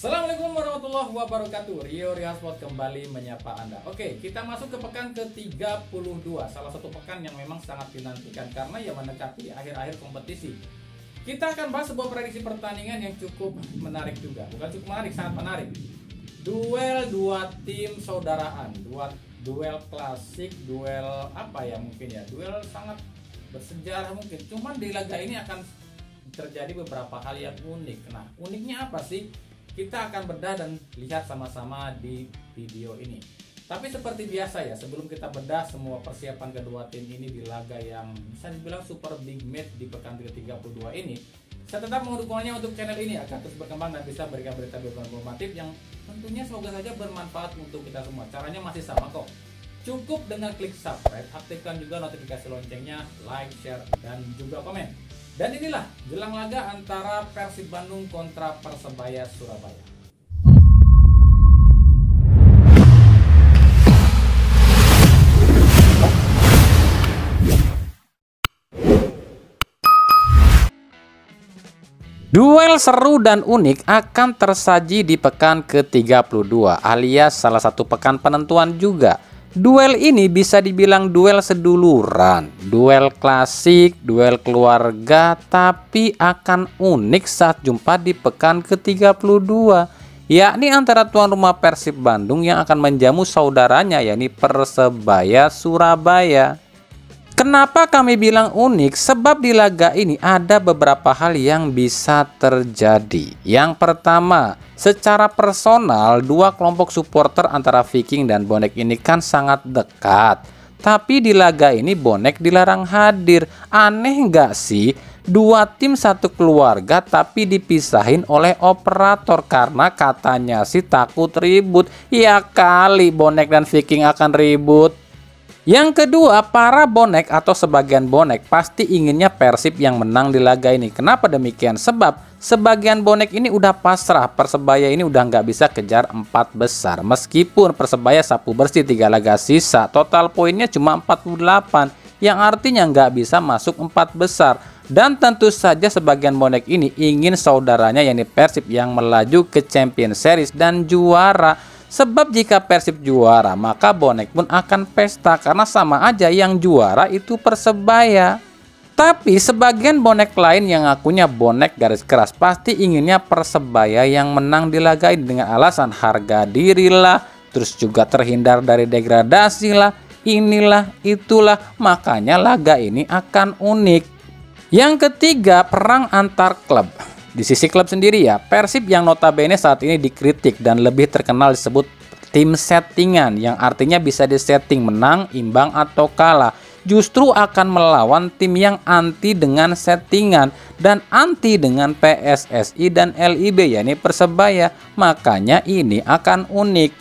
Assalamualaikum warahmatullahi wabarakatuh. Rio Sport kembali menyapa Anda. Oke, kita masuk ke pekan ke-32. Salah satu pekan yang memang sangat dinantikan karena ya mendekati akhir-akhir kompetisi. Kita akan bahas sebuah prediksi pertandingan yang cukup menarik juga. Bukan cukup menarik, sangat menarik. Duel dua tim saudaraan, duel klasik, duel apa ya mungkin ya. Duel sangat bersejarah mungkin. Cuman di laga ini akan terjadi beberapa hal yang unik. Nah, uniknya apa sih? Kita akan bedah dan lihat sama-sama di video ini. Tapi seperti biasa ya, sebelum kita bedah semua persiapan kedua tim ini di laga yang bisa dibilang super big match di pekan ke-32 ini, saya tetap mendukungnya untuk channel ini agar terus berkembang dan bisa berikan berita informatif yang tentunya semoga saja bermanfaat untuk kita semua. Caranya masih sama kok. Cukup dengan klik subscribe, aktifkan juga notifikasi loncengnya, like, share, dan juga komen. Dan inilah jelang laga antara Persib Bandung kontra Persebaya Surabaya. Duel seru dan unik akan tersaji di pekan ke-32 alias salah satu pekan penentuan juga. Duel ini bisa dibilang duel seduluran, duel klasik, duel keluarga, tapi akan unik saat jumpa di pekan ke-32, yakni antara tuan rumah Persib Bandung yang akan menjamu saudaranya yakni Persebaya Surabaya. Kenapa kami bilang unik? Sebab di laga ini ada beberapa hal yang bisa terjadi. Yang pertama, secara personal dua kelompok supporter antara Viking dan Bonek ini kan sangat dekat. Tapi di laga ini Bonek dilarang hadir. Aneh nggak sih? Dua tim satu keluarga tapi dipisahin oleh operator karena katanya sih takut ribut. Ya kali Bonek dan Viking akan ribut. Yang kedua, para bonek atau sebagian bonek pasti inginnya Persib yang menang di laga ini. Kenapa demikian? Sebab sebagian bonek ini udah pasrah, Persebaya ini udah nggak bisa kejar 4 besar. Meskipun Persebaya sapu bersih 3 laga sisa, total poinnya cuma 48, yang artinya nggak bisa masuk 4 besar. Dan tentu saja sebagian bonek ini ingin saudaranya yakni Persib yang melaju ke Champions Series dan juara. Sebab jika Persib juara, maka bonek pun akan pesta karena sama aja yang juara itu Persebaya. Tapi sebagian bonek lain yang ngakunya bonek garis keras pasti inginnya Persebaya yang menang di laga ini dengan alasan harga diri lah, terus juga terhindar dari degradasi lah, inilah itulah, makanya laga ini akan unik. Yang ketiga, perang antar klub. Di sisi klub sendiri ya, Persib yang notabene saat ini dikritik dan lebih terkenal disebut tim settingan, yang artinya bisa disetting menang, imbang, atau kalah. Justru akan melawan tim yang anti dengan settingan dan anti dengan PSSI dan LIB yakni Persebaya. Makanya ini akan unik.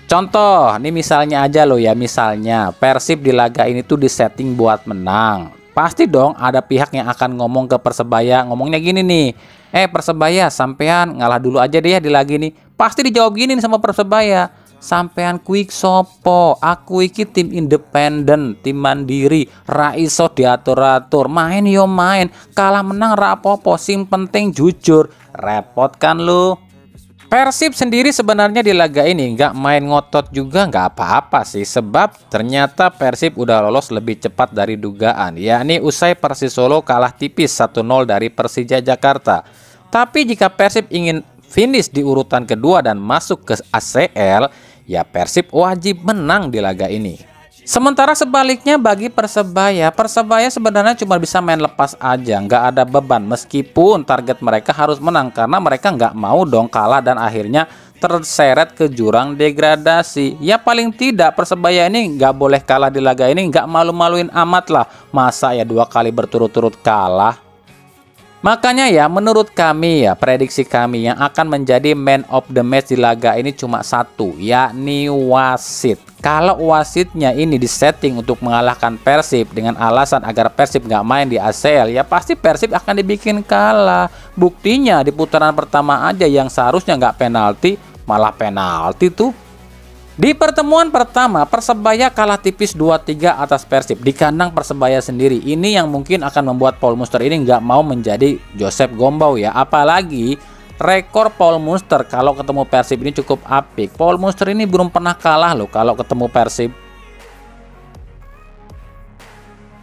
Contoh, ini misalnya aja loh ya, misalnya Persib di laga ini tuh disetting buat menang. Pasti dong ada pihak yang akan ngomong ke Persebaya, ngomongnya gini nih. Persebaya, sampean ngalah dulu aja deh ya di laga ini. Pasti dijawab gini nih sama Persebaya. Sampean quick sopo, aku iki tim independen, tim mandiri, ra iso diatur-atur, main yo main, kalah menang ra apa-apa, sing penting jujur. Repot kan lu? Persib sendiri sebenarnya di laga ini nggak main ngotot juga nggak apa-apa sih, sebab ternyata Persib udah lolos lebih cepat dari dugaan, yakni usai Persis Solo kalah tipis 1-0 dari Persija Jakarta. Tapi jika Persib ingin finish di urutan kedua dan masuk ke ACL, ya Persib wajib menang di laga ini. Sementara sebaliknya bagi Persebaya sebenarnya cuma bisa main lepas aja, nggak ada beban meskipun target mereka harus menang karena mereka nggak mau dong kalah dan akhirnya terseret ke jurang degradasi. Ya paling tidak Persebaya ini nggak boleh kalah di laga ini, nggak malu-maluin amat lah, masa ya 2 kali berturut-turut kalah. Makanya ya menurut kami ya, prediksi kami yang akan menjadi man of the match di laga ini cuma satu, yakni wasit. Kalau wasitnya ini disetting untuk mengalahkan Persib dengan alasan agar Persib nggak main di ACL, ya pasti Persib akan dibikin kalah. Buktinya di putaran pertama aja yang seharusnya nggak penalti, malah penalti tuh. Di pertemuan pertama, Persebaya kalah tipis 2-3 atas Persib di kandang Persebaya sendiri. Ini yang mungkin akan membuat Paul Muster ini nggak mau menjadi Joseph Gombau ya. Apalagi Rekor Paul Munster kalau ketemu Persib ini cukup apik. Paul Munster ini belum pernah kalah loh kalau ketemu Persib.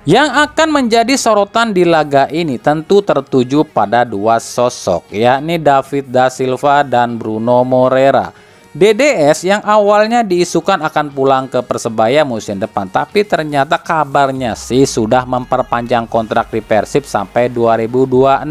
Yang akan menjadi sorotan di laga ini tentu tertuju pada dua sosok, yakni David da Silva dan Bruno Moreira. DDS yang awalnya diisukan akan pulang ke Persebaya musim depan, tapi ternyata kabarnya sih sudah memperpanjang kontrak di Persib sampai 2026.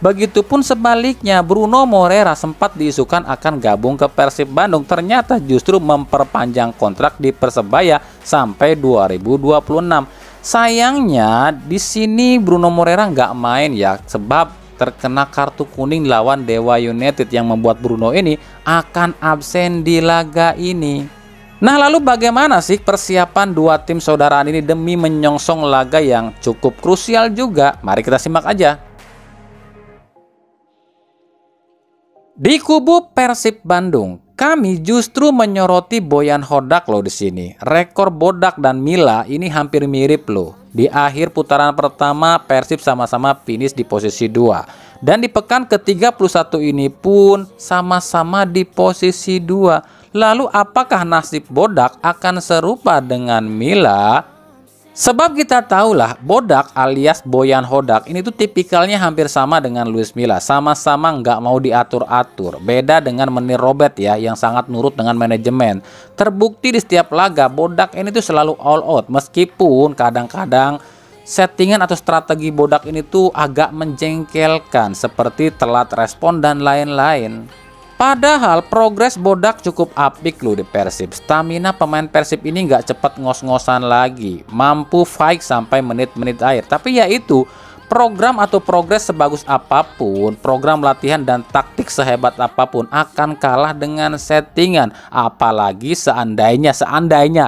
Begitupun sebaliknya, Bruno Moreira sempat diisukan akan gabung ke Persib Bandung, ternyata justru memperpanjang kontrak di Persebaya sampai 2026. Sayangnya di sini Bruno Moreira nggak main ya, sebab terkena kartu kuning lawan Dewa United yang membuat Bruno ini akan absen di laga ini. Nah, lalu bagaimana sih persiapan dua tim saudaraan ini demi menyongsong laga yang cukup krusial juga? Mari kita simak aja. Di kubu Persib Bandung, kami justru menyoroti Boyan Hodak loh di sini. Rekor Bodak dan Mila ini hampir mirip loh. Di akhir putaran pertama Persib sama-sama finish di posisi 2. Dan di pekan ke-31 ini pun sama-sama di posisi 2. Lalu apakah nasib Bodak akan serupa dengan Mila? Sebab kita tahulah Bodak alias Boyan Hodak ini tuh tipikalnya hampir sama dengan Luis Milla, sama-sama nggak mau diatur-atur. Beda dengan Menir Robert ya, yang sangat nurut dengan manajemen. Terbukti di setiap laga Bodak ini tuh selalu all out, meskipun kadang-kadang settingan atau strategi Bodak ini tuh agak menjengkelkan, seperti telat respon dan lain-lain. Padahal progres Bodak cukup apik loh di Persib. Stamina pemain Persib ini nggak cepat ngos-ngosan lagi, mampu fight sampai menit-menit akhir. Tapi ya itu, program atau progres sebagus apapun, program latihan dan taktik sehebat apapun akan kalah dengan settingan. Apalagi seandainya,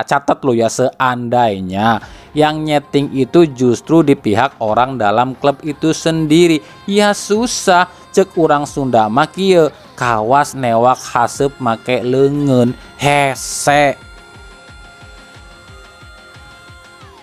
catat loh ya, seandainya yang nyeting itu justru di pihak orang dalam klub itu sendiri. Ya susah, cek urang Sunda mah kieu, kawas newak haseup make leungeun hese.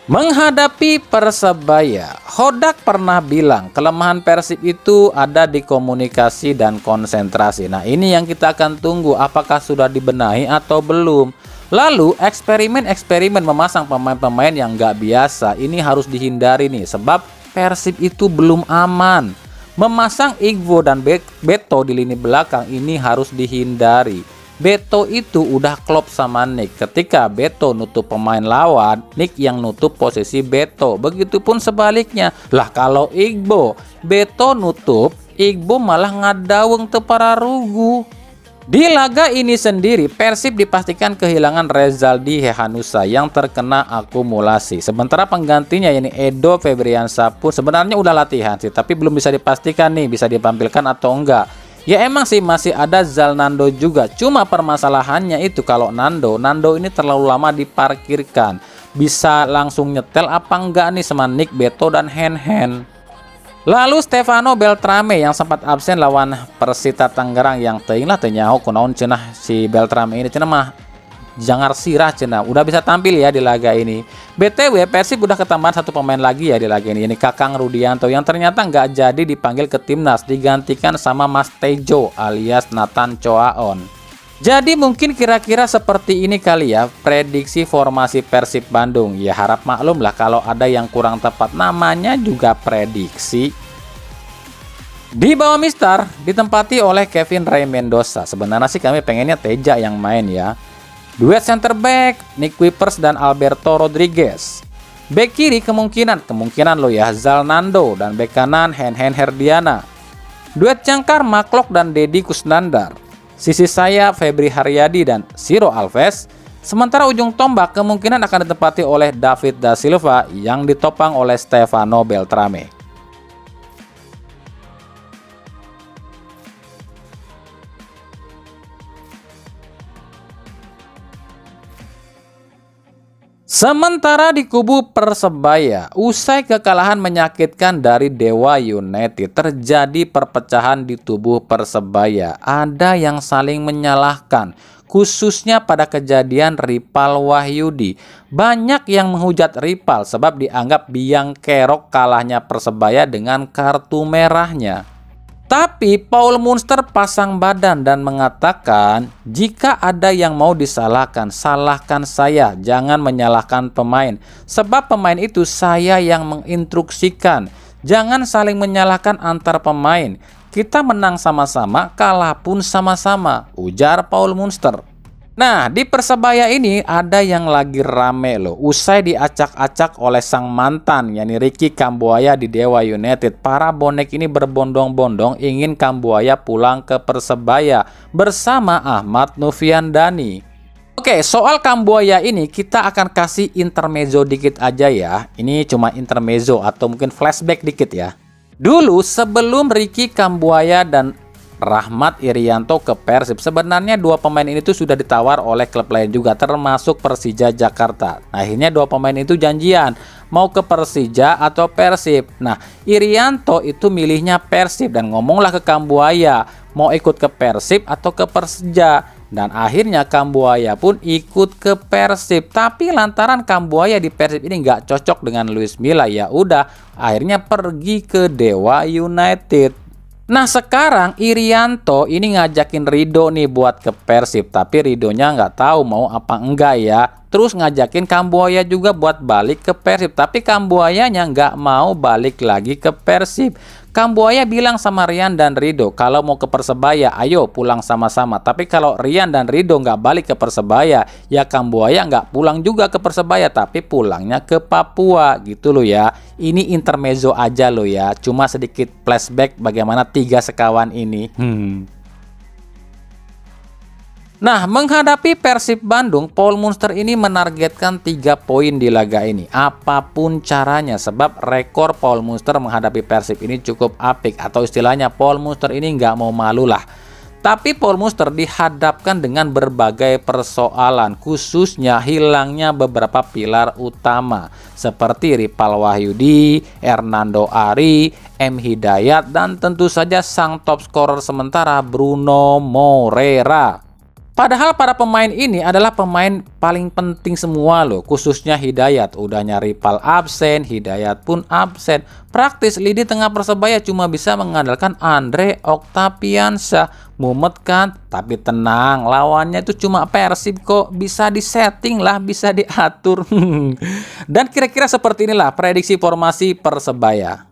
Menghadapi Persebaya, Hodak pernah bilang kelemahan Persib itu ada di komunikasi dan konsentrasi. Nah, ini yang kita akan tunggu, apakah sudah dibenahi atau belum. Lalu eksperimen memasang pemain-pemain yang nggak biasa ini harus dihindari nih, sebab Persib itu belum aman. Memasang Igbo dan Beto di lini belakang ini harus dihindari. Beto itu udah klop sama Nick. Ketika Beto nutup pemain lawan, Nick yang nutup posisi Beto. Begitupun sebaliknya. Lah kalau Igbo, Beto nutup, Igbo malah ngadaweng teu pararugu. Di laga ini sendiri, Persib dipastikan kehilangan Rezaldi Hehanusa yang terkena akumulasi. Sementara penggantinya yakni Edo Febriansyah pun sebenarnya udah latihan sih, tapi belum bisa dipastikan nih bisa ditampilkan atau enggak. Ya emang sih masih ada Zalnando juga. Cuma permasalahannya itu kalau Nando ini terlalu lama diparkirkan. Bisa langsung nyetel apa enggak nih sama Nick, Beto dan Hen. Lalu Stefano Beltrame yang sempat absen lawan Persita Tangerang yang teuing lah teu nyaho kunaon cenah si Beltrame ini, cenah mah jangar sirah cenah udah bisa tampil ya di laga ini. BTW Persib udah ketambahan satu pemain lagi ya di laga ini Kakang Rudianto yang ternyata nggak jadi dipanggil ke timnas, digantikan sama Mas Tejo alias Nathan Choaon. Jadi mungkin kira-kira seperti ini kali ya prediksi formasi Persib Bandung. Ya harap maklum lah kalau ada yang kurang tepat, namanya juga prediksi. Di bawah Mister ditempati oleh Kevin Ray Mendoza. Sebenarnya sih kami pengennya Teja yang main ya. Duet center back Nick Kuipers dan Alberto Rodriguez. Back kiri kemungkinan lo ya Zalnando dan back kanan Hen Herdiana. Duet jangkar Maklok dan Deddy Kusnandar. Sisi saya Febri Haryadi dan Ciro Alves. Sementara ujung tombak kemungkinan akan ditempati oleh David da Silva yang ditopang oleh Stefano Beltrame. Sementara di kubu Persebaya, usai kekalahan menyakitkan dari Dewa United, terjadi perpecahan di tubuh Persebaya. Ada yang saling menyalahkan, khususnya pada kejadian Ripal Wahyudi. Banyak yang menghujat Ripal sebab dianggap biang kerok kalahnya Persebaya dengan kartu merahnya. Tapi Paul Munster pasang badan dan mengatakan, jika ada yang mau disalahkan, salahkan saya, jangan menyalahkan pemain. Sebab pemain itu saya yang menginstruksikan. Jangan saling menyalahkan antar pemain. Kita menang sama-sama, kalah pun sama-sama, ujar Paul Munster. Nah, di Persebaya ini ada yang lagi rame loh. Usai diacak-acak oleh sang mantan, yakni Ricky Kambuaya di Dewa United, para bonek ini berbondong-bondong ingin Kambuaya pulang ke Persebaya bersama Ahmad Noviandani. Oke, soal Kambuaya ini kita akan kasih intermezzo dikit aja ya. Ini cuma intermezzo atau mungkin flashback dikit ya. Dulu sebelum Ricky Kambuaya dan Rahmat Irianto ke Persib, sebenarnya dua pemain ini tuh sudah ditawar oleh klub lain juga, termasuk Persija Jakarta. Nah, akhirnya dua pemain itu janjian mau ke Persija atau Persib. Nah, Irianto itu milihnya Persib dan ngomonglah ke Kambuaya mau ikut ke Persib atau ke Persija. Dan akhirnya Kambuaya pun ikut ke Persib. Tapi lantaran Kambuaya di Persib ini nggak cocok dengan Luis Milla, ya udah akhirnya pergi ke Dewa United. Nah, sekarang Irianto ini ngajakin Ridho nih buat ke Persib, tapi Ridhonya nggak tahu mau apa enggak ya. Terus ngajakin Kambuaya juga buat balik ke Persib, tapi Kambuayanya nggak mau balik lagi ke Persib. Kambuaya bilang sama Rian dan Ridho, kalau mau ke Persebaya, ayo pulang sama-sama. Tapi kalau Rian dan Ridho nggak balik ke Persebaya, ya Kambuaya nggak pulang juga ke Persebaya, tapi pulangnya ke Papua gitu loh ya. Ini intermezzo aja loh ya, cuma sedikit flashback bagaimana tiga sekawan ini. Nah, menghadapi Persib Bandung, Paul Munster ini menargetkan 3 poin di laga ini. Apapun caranya, sebab rekor Paul Munster menghadapi Persib ini cukup apik. Atau istilahnya Paul Munster ini nggak mau malu lah. Tapi Paul Munster dihadapkan dengan berbagai persoalan, khususnya hilangnya beberapa pilar utama. Seperti Ripal Wahyudi, Hernando Ari, M. Hidayat, dan tentu saja sang top scorer sementara Bruno Moreira. Padahal para pemain ini adalah pemain paling penting semua loh, khususnya Hidayat. Udah nyari Ripal absen, Hidayat pun absen. Praktis lini tengah Persebaya cuma bisa mengandalkan Andre Octaviansyah. Mumet kan? Tapi tenang, lawannya itu cuma Persib kok. Bisa disetting lah, bisa diatur. Dan kira-kira seperti inilah prediksi formasi Persebaya.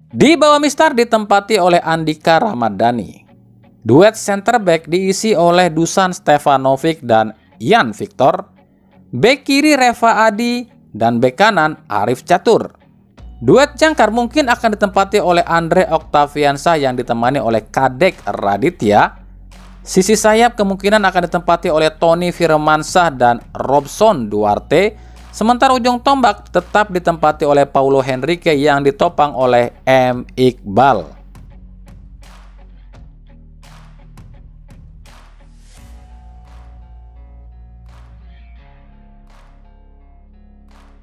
Di bawah Mistar ditempati oleh Andika Ramadhani. Duet center back diisi oleh Dusan Stefanovic dan Ian Victor. Bek kiri Reva Adi dan bek kanan Arif Catur. Duet jangkar mungkin akan ditempati oleh Andre Octaviansyah yang ditemani oleh Kadek Raditya. Sisi sayap kemungkinan akan ditempati oleh Tony Firmansyah dan Robson Duarte. Sementara ujung tombak tetap ditempati oleh Paulo Henrique yang ditopang oleh M. Iqbal.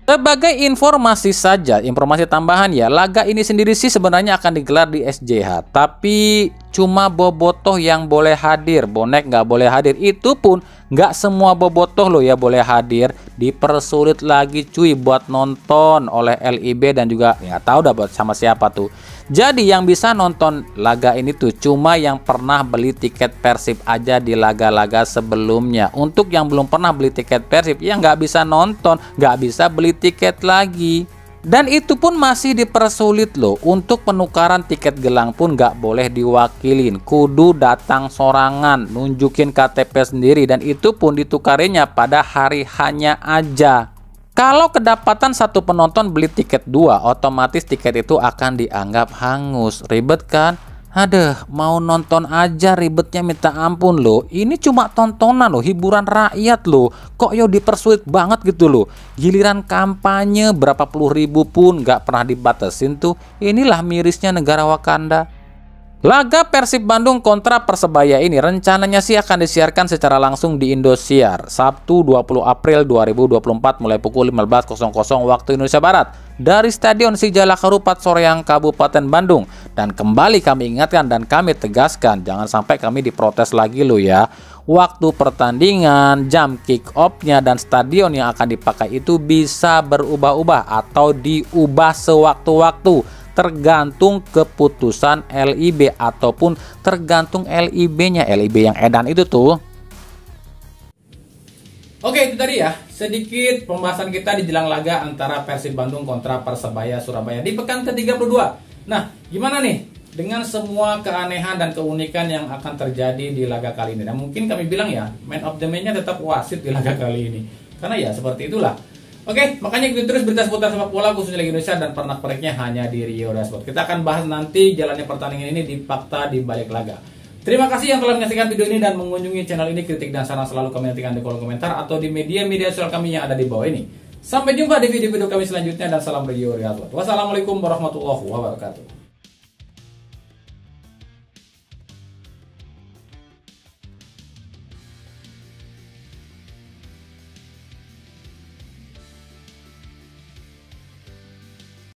Sebagai informasi saja, informasi tambahan ya, laga ini sendiri sih sebenarnya akan digelar di SJH. Tapi cuma bobotoh yang boleh hadir, bonek nggak boleh hadir. Itu pun nggak semua bobotoh loh ya boleh hadir. Dipersulit lagi cuy buat nonton oleh LIB dan juga nggak tahu dah buat sama siapa tuh. Jadi yang bisa nonton laga ini tuh cuma yang pernah beli tiket Persib aja di laga-laga sebelumnya. Untuk yang belum pernah beli tiket Persib ya nggak bisa nonton, nggak bisa beli tiket lagi. Dan itu pun masih dipersulit loh. Untuk penukaran tiket gelang pun nggak boleh diwakilin, kudu datang sorangan, nunjukin KTP sendiri, dan itu pun ditukarinya pada hari hanya aja. Kalau kedapatan satu penonton beli tiket 2, otomatis tiket itu akan dianggap hangus. Ribet kan? Aduh, mau nonton aja ribetnya minta ampun loh. Ini cuma tontonan loh, hiburan rakyat loh. Kok yo dipersulit banget gitu loh. Giliran kampanye berapa puluh ribu pun nggak pernah dibatasin tuh. Inilah mirisnya negara Wakanda. Laga Persib Bandung kontra Persebaya ini rencananya sih akan disiarkan secara langsung di Indosiar Sabtu 20 April 2024 mulai pukul 15.00 waktu Indonesia Barat dari Stadion Sijalak Harupat Soreang Kabupaten Bandung. Dan kembali kami ingatkan dan kami tegaskan, jangan sampai kami diprotes lagi loh ya. Waktu pertandingan, jam kick off-nya dan stadion yang akan dipakai itu bisa berubah-ubah atau diubah sewaktu-waktu. tergantung keputusan LIB ataupun tergantung LIB-nya, LIB yang edan itu tuh. Oke, itu tadi ya sedikit pembahasan kita di jelang laga antara Persib Bandung kontra Persebaya Surabaya di pekan ke-32. Nah, gimana nih dengan semua keanehan dan keunikan yang akan terjadi di laga kali ini? Nah, mungkin kami bilang ya, man of the match-nya tetap wasit di laga kali ini. Karena ya seperti itulah. Oke, makanya ikuti terus berita seputar sepak bola khususnya Liga Indonesia dan pernak-perniknya hanya di Rio Dashboard. Kita akan bahas nanti jalannya pertandingan ini di fakta di balik laga. Terima kasih yang telah menyaksikan video ini dan mengunjungi channel ini. Kritik dan saran selalu kami nantikan di kolom komentar atau di media-media sosial kami yang ada di bawah ini. Sampai jumpa di video-video kami selanjutnya dan salam Rio Dashboard. Wassalamualaikum warahmatullahi wabarakatuh.